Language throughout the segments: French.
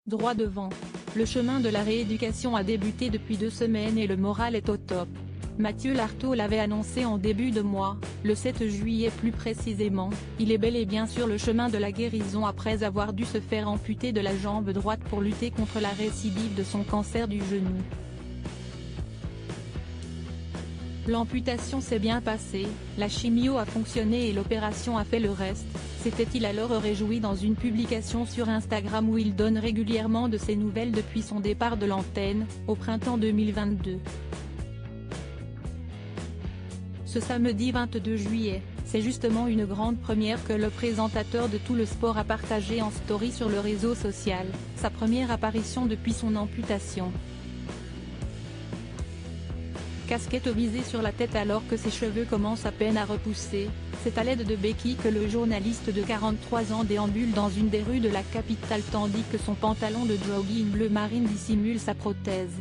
Droit devant. Le chemin de la rééducation a débuté depuis 2 semaines et le moral est au top. Mathieu Lartaud l'avait annoncé en début de mois, le 7 juillet plus précisément, il est bel et bien sur le chemin de la guérison après avoir dû se faire amputer de la jambe droite pour lutter contre la récidive de son cancer du genou. L'amputation s'est bien passée, la chimio a fonctionné et l'opération a fait le reste, s'était-il alors réjoui dans une publication sur Instagram où il donne régulièrement de ses nouvelles depuis son départ de l'antenne, au printemps 2022. Ce samedi 22 juillet, c'est justement une grande première que le présentateur de Tout le Sport a partagé en story sur le réseau social, sa première apparition depuis son amputation. Casquette visée sur la tête alors que ses cheveux commencent à peine à repousser, c'est à l'aide de béquilles que le journaliste de 43 ans déambule dans une des rues de la capitale tandis que son pantalon de jogging bleu marine dissimule sa prothèse.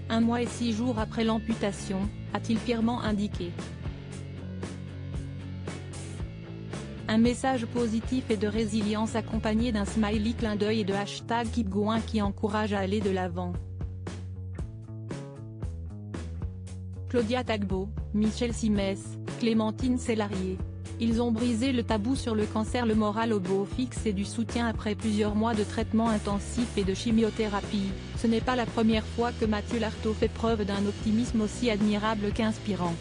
1 mois et 6 jours après l'amputation, a-t-il fièrement indiqué. Un message positif et de résilience accompagné d'un smiley clin d'œil et de #KeepGoing qui encourage à aller de l'avant. Claudia Tagbo, Michel Simès, Clémentine Célarié. Ils ont brisé le tabou sur le cancer, le moral au beau fixe et du soutien après plusieurs mois de traitement intensif et de chimiothérapie. Ce n'est pas la première fois que Mathieu Lartaud fait preuve d'un optimisme aussi admirable qu'inspirant.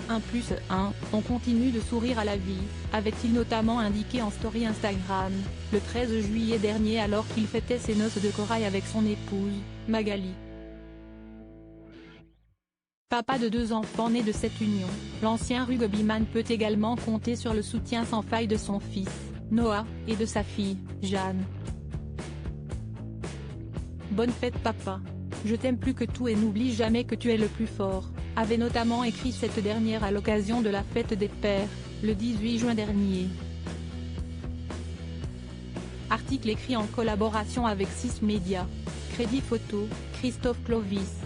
1+1, on continue de sourire à la vie, avait-il notamment indiqué en story Instagram, le 13 juillet dernier alors qu'il fêtait ses noces de corail avec son épouse, Magali. Papa de 2 enfants nés de cette union, l'ancien rugbyman peut également compter sur le soutien sans faille de son fils, Noah, et de sa fille, Jeanne. Bonne fête papa. Je t'aime plus que tout et n'oublie jamais que tu es le plus fort, avait notamment écrit cette dernière à l'occasion de la fête des pères, le 18 juin dernier. Article écrit en collaboration avec 6 Médias. Crédit photo, Christophe Clovis.